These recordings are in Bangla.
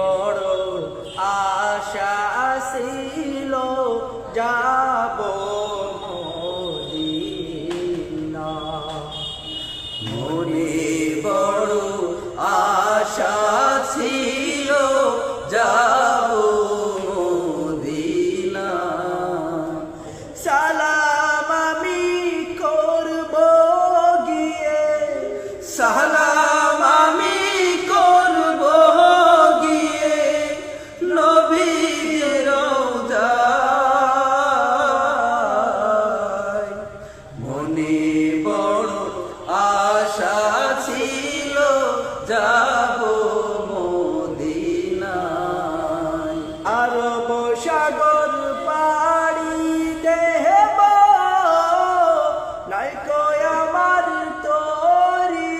বড় আশা ছিল যাব মদিনা মনে বড় আশা ছিল যাব মদিনা সালাম আমি করব গিয়ে সালাম আমি করব গিয়ে নবীর রওজায় মনে বড় আশা ছিল যাব মদিনায় আরব সাগর পাড়ি দেব নাইকো আমার তরি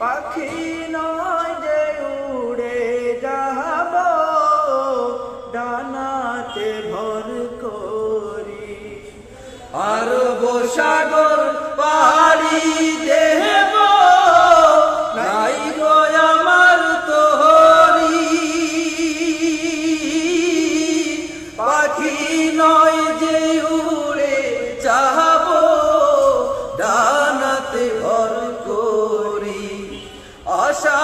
পাখি নয় যে উড়ে যাব ডানাতে ভর করি আরব সাগর পাড়ি দেব নাই গো আমার তোরি পাখি নয় যে উড়ে যাব ডানাতে ভর করি আশা